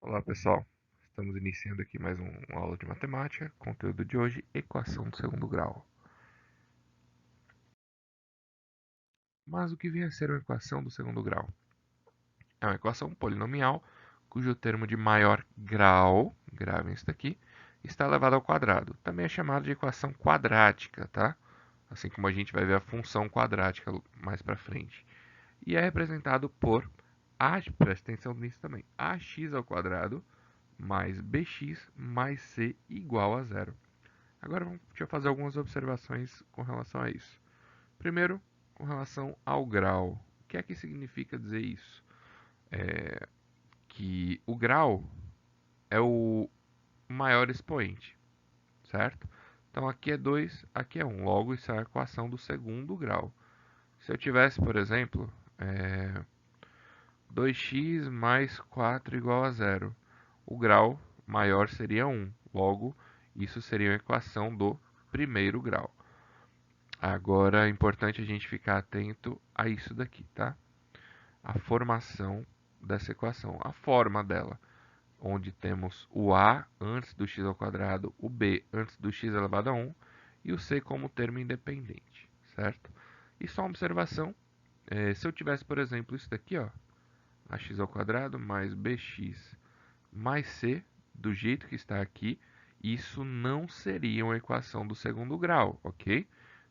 Olá pessoal, estamos iniciando aqui mais uma aula de matemática, conteúdo de hoje, equação do segundo grau. Mas o que vem a ser uma equação do segundo grau? É uma equação polinomial cujo termo de maior grau, gravem isso daqui, está elevado ao quadrado. Também é chamado de equação quadrática, tá? Assim como a gente vai ver a função quadrática mais para frente. E é representado por a, presta atenção nisso também, ax ao quadrado mais bx mais c igual a zero. Agora deixa eu fazer algumas observações com relação a isso. Primeiro, com relação ao grau. O que é que significa dizer isso? Que o grau é o maior expoente, certo? Então aqui é 2, aqui é 1. Logo, isso é a equação do segundo grau. Se eu tivesse, por exemplo, 2x mais 4 igual a zero, o grau maior seria 1. Logo, isso seria uma equação do primeiro grau. Agora é importante a gente ficar atento a isso daqui, tá? A formação dessa equação, a forma dela, onde temos o a antes do x ao quadrado, o b antes do x elevado a 1 e o c como termo independente, certo? E só uma observação, se eu tivesse, por exemplo, isso daqui, ó, ax ao quadrado mais bx mais c, do jeito que está aqui, isso não seria uma equação do segundo grau, ok?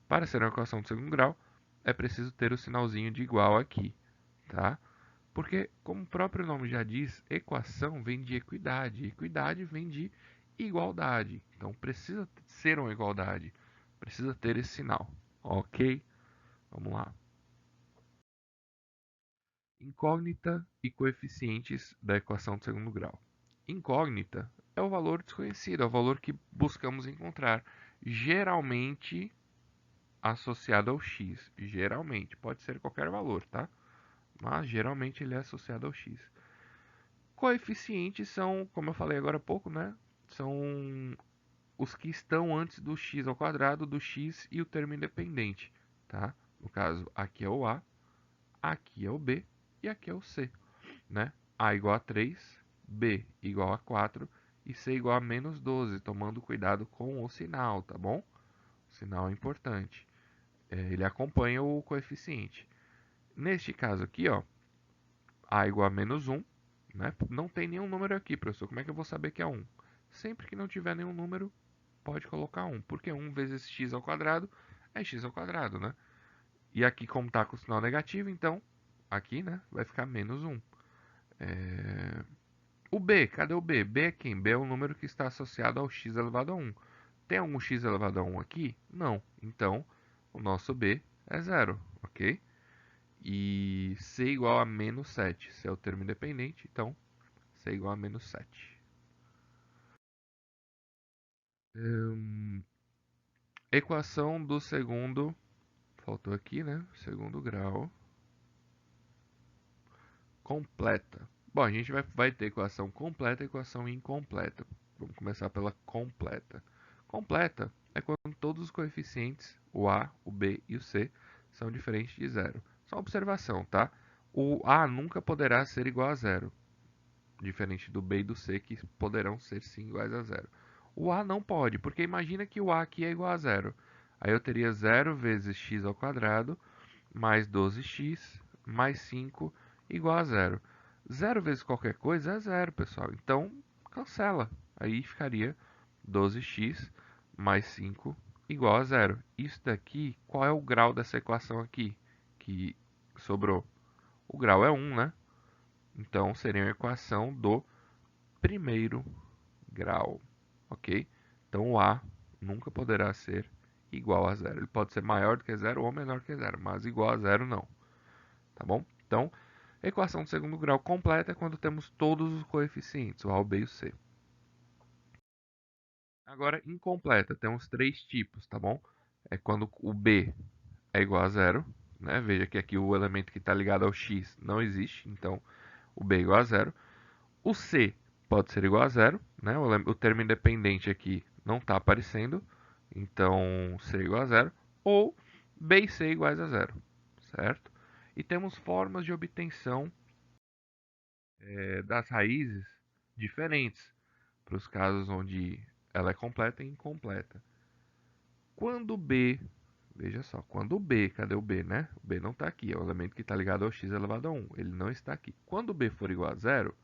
Para ser uma equação do segundo grau, é preciso ter o sinalzinho de igual aqui, tá? Porque, como o próprio nome já diz, equação vem de equidade, equidade vem de igualdade. Então, precisa ser uma igualdade, precisa ter esse sinal, ok? Vamos lá. Incógnita e coeficientes da equação do segundo grau. Incógnita é o valor desconhecido, é o valor que buscamos encontrar, geralmente associado ao x. Geralmente, pode ser qualquer valor, tá? Mas geralmente ele é associado ao x. Coeficientes são, como eu falei agora há pouco, né? São os que estão antes do x ao quadrado, do x e o termo independente, tá? No caso, aqui é o a, aqui é o b e aqui é o c, né? A igual a 3, b igual a 4 e c igual a menos 12, tomando cuidado com o sinal, tá bom? O sinal é importante. Ele acompanha o coeficiente. Neste caso aqui, ó, a igual a menos 1, né? Não tem nenhum número aqui, professor. Como é que eu vou saber que é 1? Sempre que não tiver nenhum número, pode colocar 1, porque 1 vezes x ao quadrado é x ao quadrado, né? E aqui, como está com o sinal negativo, então, aqui, né, vai ficar menos 1. O b, cadê o b? B é quem? B é o número que está associado ao x elevado a 1. Tem algum x elevado a 1 aqui? Não. Então, o nosso b é zero, ok? E c igual a menos 7. C é o termo independente, então c igual a menos 7. Equação do segundo, faltou aqui, né? Segundo grau, completa. Bom, a gente vai ter equação completa e equação incompleta. Vamos começar pela completa. Completa é quando todos os coeficientes, o a, o b e o c, são diferentes de zero. Só uma observação, tá? O a nunca poderá ser igual a zero, diferente do b e do c, que poderão ser sim iguais a zero. O a não pode, porque imagina que o a aqui é igual a zero. Aí eu teria 0 vezes x ao quadrado mais 12x mais 5 igual a zero. Zero vezes qualquer coisa é zero, pessoal. Então, cancela. Aí ficaria 12x mais 5 igual a zero. Isso daqui, qual é o grau dessa equação aqui que sobrou? O grau é 1, né? Então, seria uma equação do primeiro grau, ok? Então, o A nunca poderá ser igual a zero. Ele pode ser maior do que zero ou menor que zero, mas igual a zero não, tá bom? Então, equação de segundo grau completa é quando temos todos os coeficientes, o A, o B e o C. Agora, incompleta, temos três tipos, tá bom? É quando o B é igual a zero, né? Veja que aqui o elemento que está ligado ao x não existe, então o B é igual a zero. O C pode ser igual a zero, né? O termo independente aqui não está aparecendo, então C é igual a zero. Ou B e C iguais a zero, certo? E temos formas de obtenção das raízes diferentes para os casos onde ela é completa e incompleta. Quando B, veja só, quando B, cadê o B, né? O B não está aqui, é o elemento que está ligado ao x elevado a 1, ele não está aqui. Quando B for igual a zero,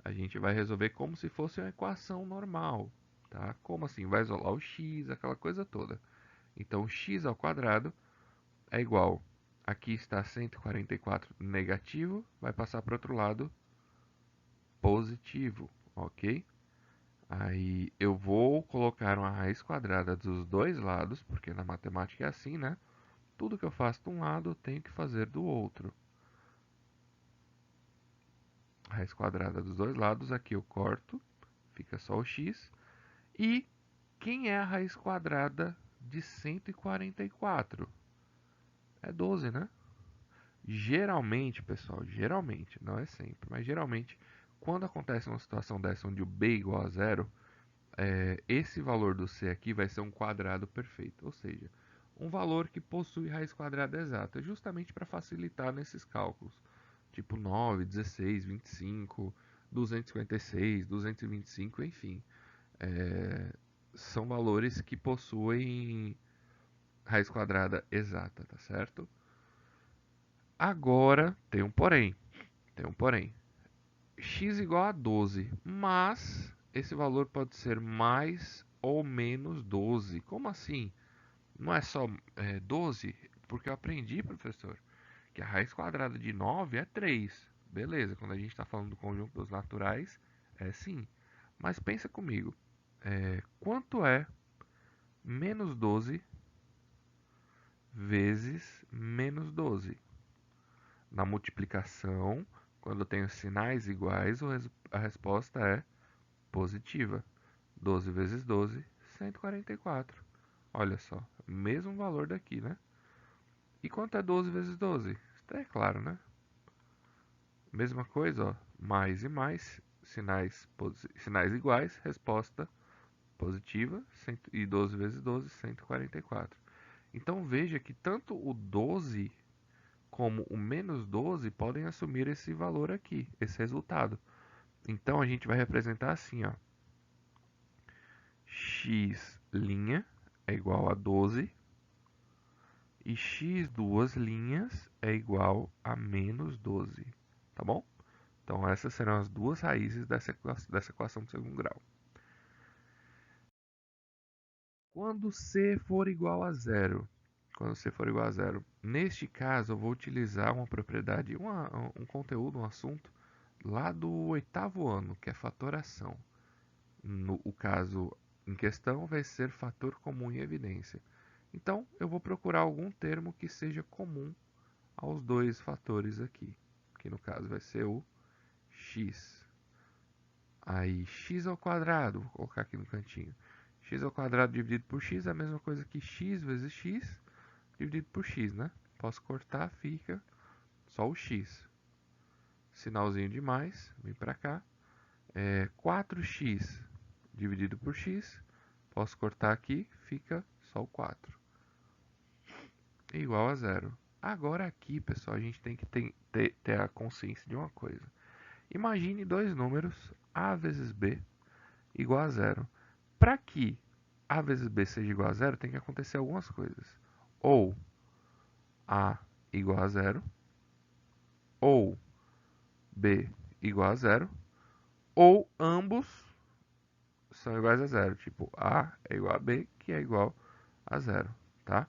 a gente vai resolver como se fosse uma equação normal, tá? Como assim? Vai isolar o x, aquela coisa toda. Então, x ao quadrado é igual, aqui está 144 negativo, vai passar para o outro lado positivo, ok? Aí eu vou colocar uma raiz quadrada dos dois lados, porque na matemática é assim, né? Tudo que eu faço de um lado, eu tenho que fazer do outro. Raiz quadrada dos dois lados, aqui eu corto, fica só o x. E quem é a raiz quadrada de 144? É 12, né? Geralmente, pessoal, geralmente, não é sempre, mas geralmente, quando acontece uma situação dessa onde o b é igual a zero, esse valor do c aqui vai ser um quadrado perfeito, ou seja, um valor que possui raiz quadrada exata, justamente para facilitar nesses cálculos, tipo 9, 16, 25, 256, 225, enfim. São valores que possuem raiz quadrada exata, tá certo? Agora, tem um porém. X igual a 12, mas esse valor pode ser mais ou menos 12. Como assim? Não é só 12? Porque eu aprendi, professor, que a raiz quadrada de 9 é 3. Beleza, quando a gente está falando do conjunto dos naturais, é sim. Mas pensa comigo, quanto é menos 12 vezes menos 12? Na multiplicação, quando eu tenho sinais iguais, a resposta é positiva. 12 vezes 12, 144. Olha só, mesmo valor daqui, né? E quanto é 12 vezes 12? Isso é claro, né? Mesma coisa, ó, mais e mais, sinais iguais, resposta positiva, e 12 vezes 12, 144. Então veja que tanto o 12 como o menos 12 podem assumir esse valor aqui, esse resultado. Então a gente vai representar assim, ó. X' é igual a 12 e x duas linhas é igual a menos 12, tá bom? Então essas serão as duas raízes dessa equação de segundo grau. Quando c for igual a zero, neste caso eu vou utilizar uma propriedade, um conteúdo, um assunto lá do oitavo ano, que é fatoração. O caso em questão vai ser fator comum em evidência. Então, eu vou procurar algum termo que seja comum aos dois fatores aqui, que no caso vai ser o x. Aí, x ao quadrado, vou colocar aqui no cantinho. X ao quadrado dividido por x é a mesma coisa que x vezes x dividido por x, né? Posso cortar, fica só o x. Sinalzinho de mais, vem para cá. 4x dividido por x, posso cortar aqui, fica só o 4. Igual a zero. Agora aqui, pessoal, a gente tem que ter a consciência de uma coisa. Imagine dois números, a vezes b, igual a zero. Para que a vezes b seja igual a zero, tem que acontecer algumas coisas. Ou a igual a zero, ou b igual a zero, ou ambos são iguais a zero. Tipo, a é igual a b, que é igual a zero, tá?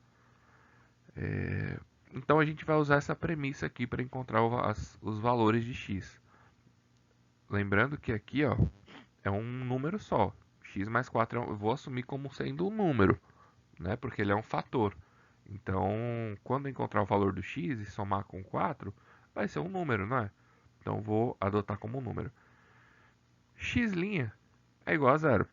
Então a gente vai usar essa premissa aqui para encontrar os valores de x. Lembrando que aqui, ó, é um número só. X mais 4 eu vou assumir como sendo um número, né? Porque ele é um fator. Então, quando eu encontrar o valor do x e somar com 4, vai ser um número, não é? Então, vou adotar como um número. X' é igual a zero,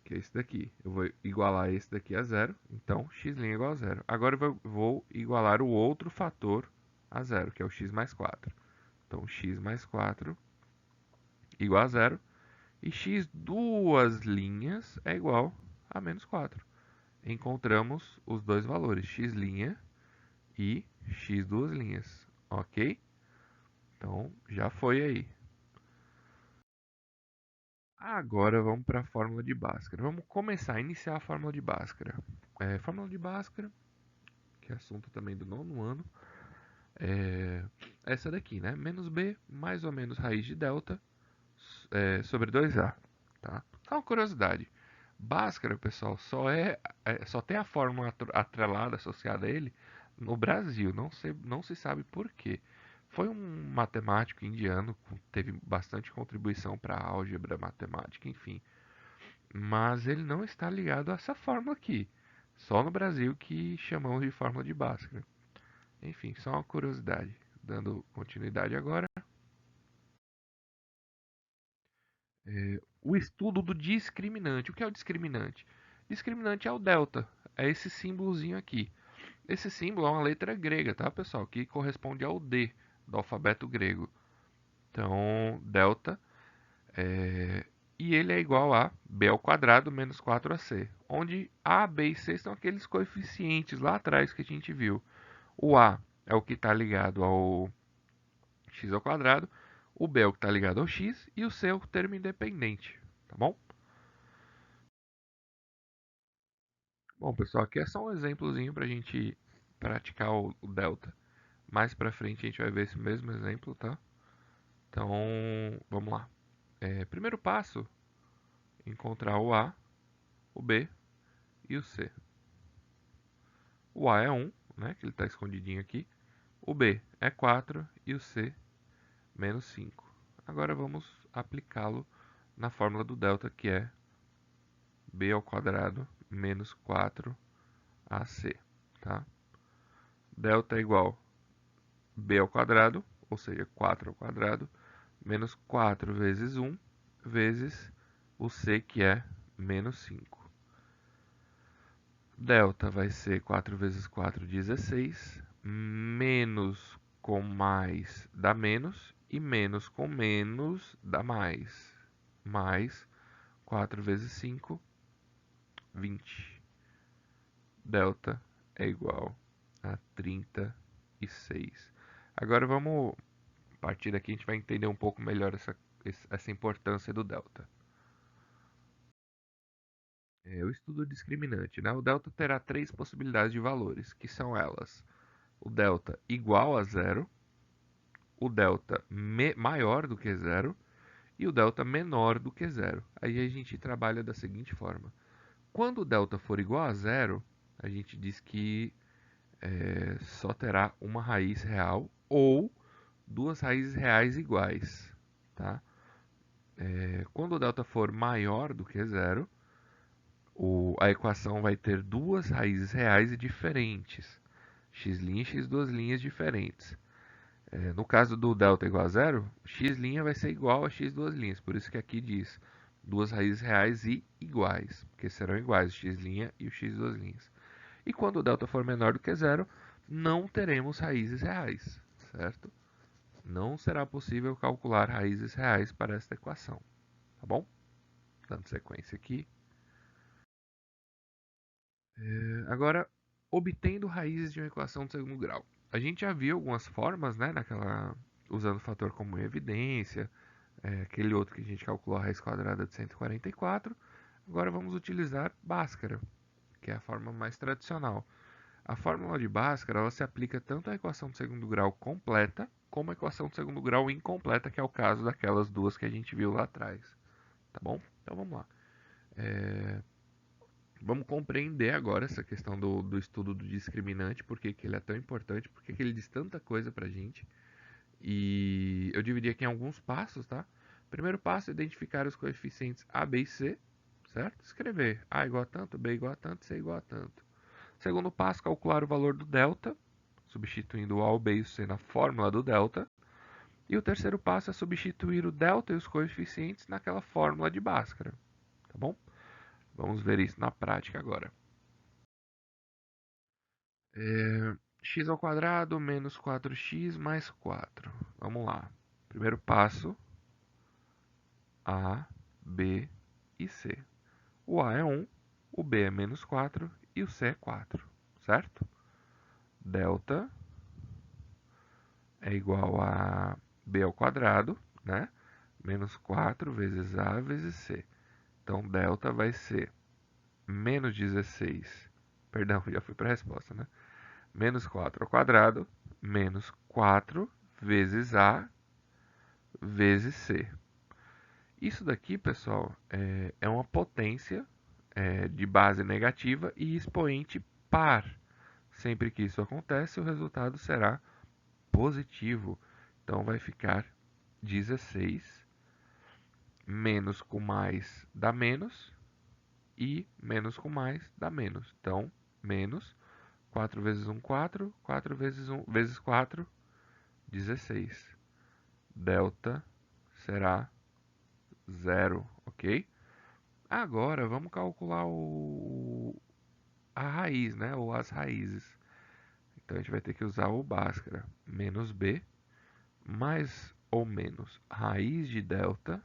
que é esse daqui. Eu vou igualar esse daqui a zero, então x' é igual a zero. Agora eu vou igualar o outro fator a zero, que é o x mais 4. Então, x mais 4 igual a zero. E x duas linhas é igual a menos 4. Encontramos os dois valores, x' e x duas linhas, ok? Então, já foi aí. Agora vamos para a fórmula de Bhaskara. Vamos começar a iniciar a fórmula de Bhaskara. Fórmula de Bhaskara, que é assunto também do nono ano, é essa daqui, né? Menos b mais ou menos raiz de delta sobre 2a. Tá? Só uma curiosidade. Bhaskara, pessoal, só tem a fórmula atrelada, associada a ele, no Brasil. Não se sabe por quê. Foi um matemático indiano, teve bastante contribuição para a álgebra matemática, enfim. Mas ele não está ligado a essa fórmula aqui. Só no Brasil que chamamos de fórmula de Bhaskara. Enfim, só uma curiosidade. Dando continuidade agora. O estudo do discriminante. O que é o discriminante? Discriminante é o delta. É esse símbolozinho aqui. Esse símbolo é uma letra grega, tá, pessoal? Que corresponde ao D do alfabeto grego. Então, delta e ele é igual a b ao quadrado menos 4ac, onde a, b e c são aqueles coeficientes lá atrás que a gente viu. O a é o que está ligado ao x ao quadrado, o b é o que está ligado ao x e o c é o termo independente, tá bom? Bom, pessoal, aqui é só um exemplozinho para a gente praticar o delta. Mais para frente a gente vai ver esse mesmo exemplo, tá? Então, vamos lá. Primeiro passo, encontrar o a, o b e o c. O A é 1, né, que ele está escondidinho aqui. O B é 4 e o C menos 5. Agora vamos aplicá-lo na fórmula do delta, que é b ao quadrado menos 4ac. Tá? Delta é igual a b ao quadrado, ou seja, 4 ao quadrado, menos 4 vezes 1, vezes o c, que é menos 5. Delta vai ser 4 vezes 4, 16. Menos com mais dá menos. E menos com menos dá mais. Mais 4 vezes 5, 20. Delta é igual a 36. Agora vamos, a partir daqui a gente vai entender um pouco melhor essa importância do delta. O estudo discriminante, né? O delta terá três possibilidades de valores, que são elas: o delta igual a zero, o delta maior do que zero e o delta menor do que zero. Aí a gente trabalha da seguinte forma: quando o delta for igual a zero, a gente diz que só terá uma raiz real ou duas raízes reais iguais. Tá? Quando o delta for maior do que zero, a equação vai ter duas raízes reais e diferentes, x' e x duas linhas diferentes. No caso do delta igual a zero, x' vai ser igual a x duas linhas, por isso que aqui diz duas raízes reais e iguais, porque serão iguais o x' e o x duas linhas. E quando o delta for menor do que zero, não teremos raízes reais, certo? Não será possível calcular raízes reais para esta equação, tá bom? Dando sequência aqui. Agora, obtendo raízes de uma equação de segundo grau. A gente já viu algumas formas, né, usando o fator comum em evidência, aquele outro que a gente calculou a raiz quadrada de 144. Agora vamos utilizar Bhaskara, que é a forma mais tradicional. A fórmula de Bhaskara ela se aplica tanto à equação de segundo grau completa, como à equação de segundo grau incompleta, que é o caso daquelas duas que a gente viu lá atrás. Tá bom? Então vamos lá. Vamos compreender agora essa questão do estudo do discriminante, por que ele é tão importante, por que ele diz tanta coisa pra gente. E eu dividi aqui em alguns passos, tá? Primeiro passo é identificar os coeficientes A, B e C, certo? Escrever A igual a tanto, B igual a tanto, C igual a tanto. Segundo passo, calcular o valor do delta, substituindo o A, o B e o C na fórmula do delta. E o terceiro passo é substituir o delta e os coeficientes naquela fórmula de Bhaskara, tá bom? Vamos ver isso na prática agora. X ao quadrado menos 4x mais 4. Vamos lá. Primeiro passo, A, B e C. O A é 1, o B é menos 4 e o C é 4, certo? Delta é igual a B ao quadrado, né? Menos 4 vezes A vezes C. Então, delta vai ser menos 16. Perdão, já fui para a resposta, né? Menos 4 ao quadrado, menos 4 vezes A vezes C. Isso daqui, pessoal, é uma potência de base negativa e expoente par. Sempre que isso acontece, o resultado será positivo. Então, vai ficar 16, menos com mais dá menos, e menos com mais dá menos. Então, menos 4 vezes 1, 4, 4 vezes 1 vezes 4, 16. Delta será 0, ok? Agora, vamos calcular a raiz, né? Ou as raízes. Então, a gente vai ter que usar o Bhaskara. Menos B, mais ou menos raiz de delta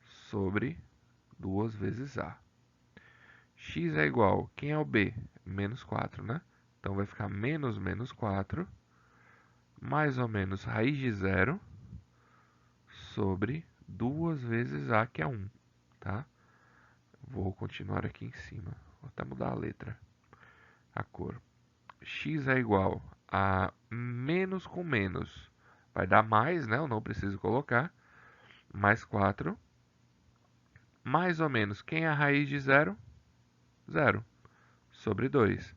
sobre 2 vezes A. X é igual, quem é o B? Menos 4, né? Então, vai ficar menos menos 4, mais ou menos raiz de 0, sobre 2 vezes A, que é 1, tá? Vou continuar aqui em cima. Vou até mudar a letra, a cor. X é igual a menos com menos. Vai dar mais, né? Eu não preciso colocar. Mais 4. Mais ou menos, quem é a raiz de 0? 0. Sobre 2.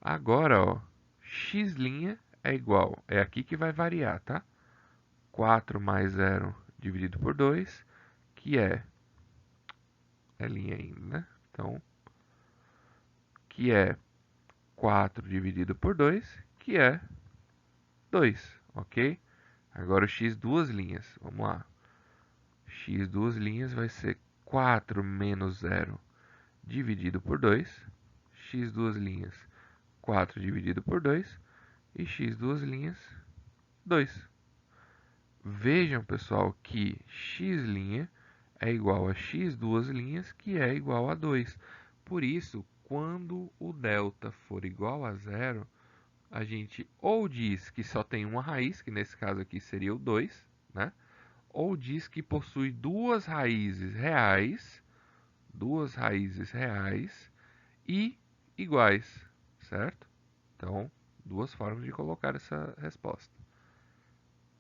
Agora, ó, x' é igual, é aqui que vai variar, tá? 4 mais 0 dividido por 2, que é linha ainda, né? Então, que é 4 dividido por 2, que é 2, ok? Agora o x duas linhas, vamos lá. X duas linhas vai ser 4 menos 0 dividido por 2, x duas linhas 4 dividido por 2 e x duas linhas 2. Vejam, pessoal, que x' é igual a x duas linhas, que é igual a 2. Por isso, quando o delta for igual a 0, a gente ou diz que só tem uma raiz, que nesse caso aqui seria o 2, né? Ou diz que possui duas raízes reais e iguais, certo? Então, duas formas de colocar essa resposta.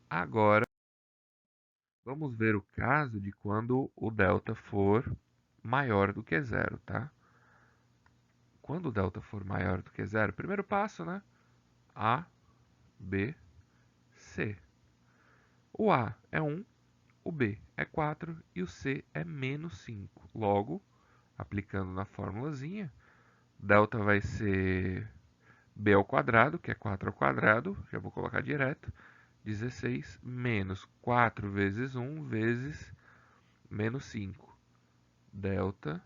Agora, vamos ver o caso de quando o delta for maior do que zero, tá? Quando o delta for maior do que zero, primeiro passo, né? A, B, C. O A é 1, o B é 4 e o C é menos 5. Logo, aplicando na formulazinha, delta vai ser b ao quadrado, que é 4 ao quadrado, já vou colocar direto, 16 menos 4 vezes 1 vezes menos 5. Delta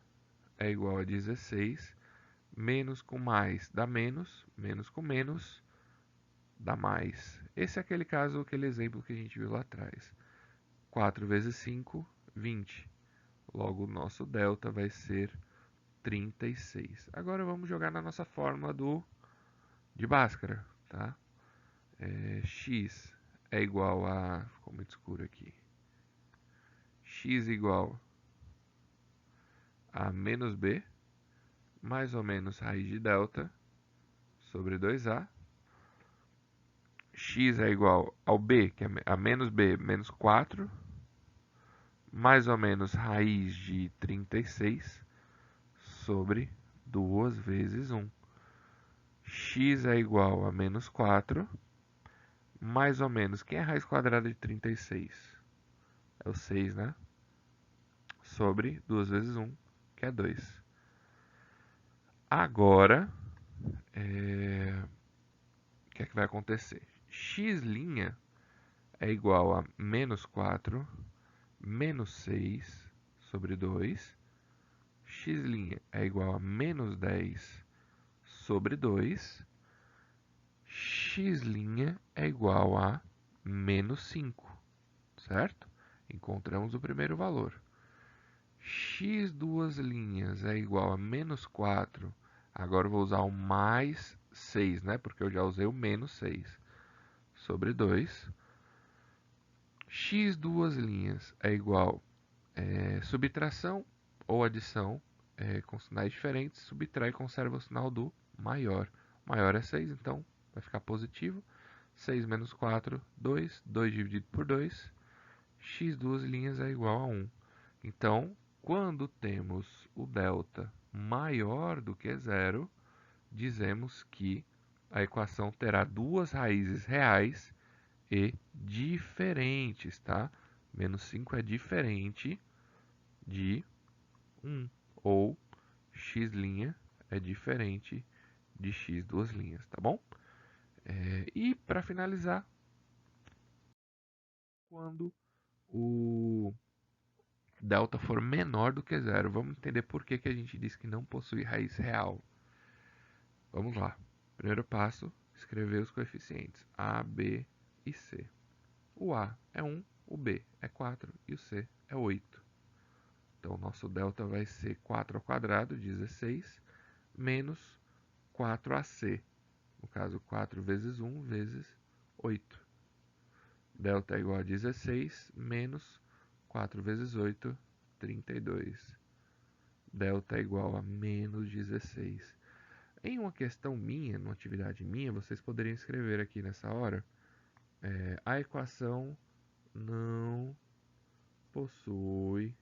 é igual a 16, menos com mais dá menos, menos com menos dá mais. Esse é aquele caso, aquele exemplo que a gente viu lá atrás. 4 vezes 5, 20. Logo, o nosso delta vai ser 36. Agora vamos jogar na nossa fórmula de Bhaskara, tá? X é igual a... ficou muito escuro aqui. X igual a menos B, mais ou menos raiz de delta, sobre 2A. X é igual ao B, que é a menos B, menos 4, mais ou menos raiz de 36, sobre 2 vezes 1. X é igual a menos 4, mais ou menos, quem é a raiz quadrada de 36? É o 6, né? Sobre 2 vezes 1, que é 2. Agora, o que é que vai acontecer? X' é igual a menos 4, menos 6 sobre 2. X' é igual a menos 10 sobre 2. X' é igual a menos 5, certo? Encontramos o primeiro valor. X duas linhas é igual a menos 4. Agora eu vou usar o mais 6, né? Porque eu já usei o menos 6 sobre 2. x duas linhas é igual subtração ou adição com sinais diferentes, subtrai e conserva o sinal do maior. O maior é 6, então vai ficar positivo. 6 menos 4, 2. 2 dividido por 2. X duas linhas é igual a 1. Então, quando temos o delta maior do que zero, dizemos que a equação terá duas raízes reais e diferentes, tá? Menos 5 é diferente de 1. Ou x' é diferente de x duas linhas, tá bom? E para finalizar, quando o delta for menor do que zero, vamos entender por que a gente diz que não possui raiz real. Vamos lá. Primeiro passo, escrever os coeficientes a, b e c. O a é 1, o b é 4 e o c é 8. Então, o nosso delta vai ser 4 ao quadrado, 16, menos 4ac. No caso, 4 vezes 1 vezes 8. Delta é igual a 16, menos 4 vezes 8, 32. Delta é igual a menos 16. Em uma questão minha, numa atividade minha, vocês poderiam escrever aqui nessa hora, a equação não possui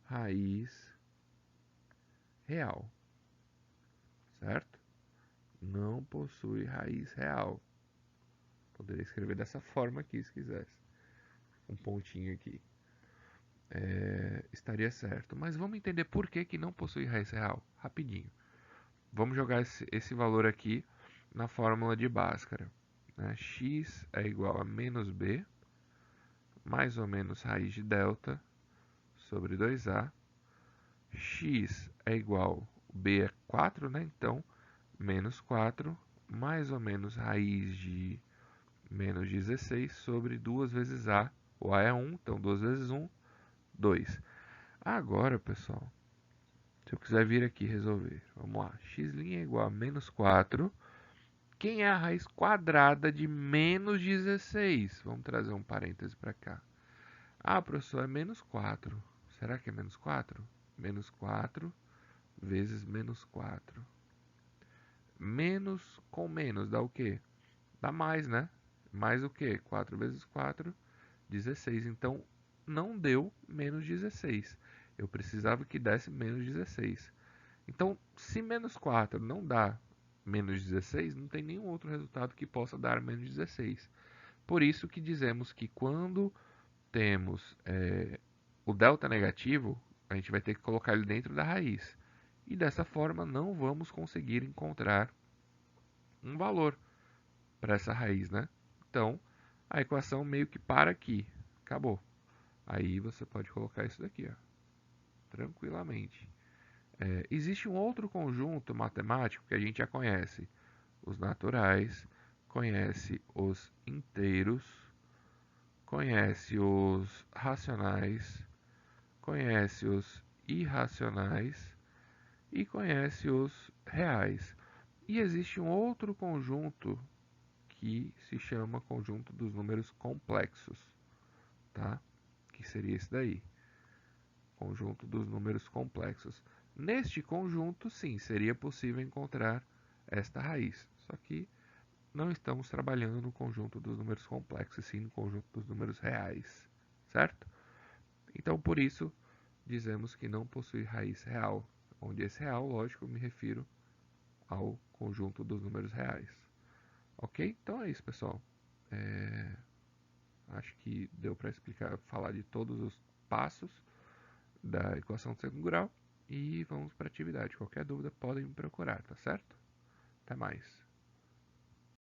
raiz real, certo? Não possui raiz real. Poderia escrever dessa forma aqui, se quisesse. Um pontinho aqui. Estaria certo. Mas vamos entender por que não possui raiz real. Rapidinho. Vamos jogar esse valor aqui na fórmula de Bhaskara. Né? X é igual a menos b, mais ou menos raiz de delta, sobre 2a. X é igual, b é 4, né? Então, menos 4, mais ou menos raiz de menos 16 sobre 2 vezes a. O a é 1, então 2 vezes 1, 2. Agora, pessoal, se eu quiser vir aqui resolver, vamos lá. X' é igual a menos 4. Quem é a raiz quadrada de menos 16? Vamos trazer um parêntese para cá. Ah, professor, é menos 4. Será que é menos 4? Menos 4 vezes menos 4. Menos com menos dá o quê? Dá mais, né? Mais o quê? 4 vezes 4, 16. Então, não deu menos 16. Eu precisava que desse menos 16. Então, se menos 4 não dá menos 16, não tem nenhum outro resultado que possa dar menos 16. Por isso que dizemos que quando temos o delta negativo, a gente vai ter que colocar ele dentro da raiz. E dessa forma não vamos conseguir encontrar um valor para essa raiz, né? Então, a equação meio que para aqui. Acabou. Aí você pode colocar isso daqui, ó, tranquilamente. Existe um outro conjunto matemático que a gente já conhece. Os naturais, conhece os inteiros, conhece os racionais, conhece os irracionais e conhece os reais. E existe um outro conjunto que se chama conjunto dos números complexos, tá? Que seria esse daí, conjunto dos números complexos. Neste conjunto, sim, seria possível encontrar esta raiz, só que não estamos trabalhando no conjunto dos números complexos, sim no conjunto dos números reais, certo? Então, por isso, dizemos que não possui raiz real, onde esse real, lógico, eu me refiro ao conjunto dos números reais. Ok? Então é isso, pessoal. Acho que deu para explicar, falar de todos os passos da equação de segundo grau. E vamos para a atividade. Qualquer dúvida podem me procurar, tá certo? Até mais.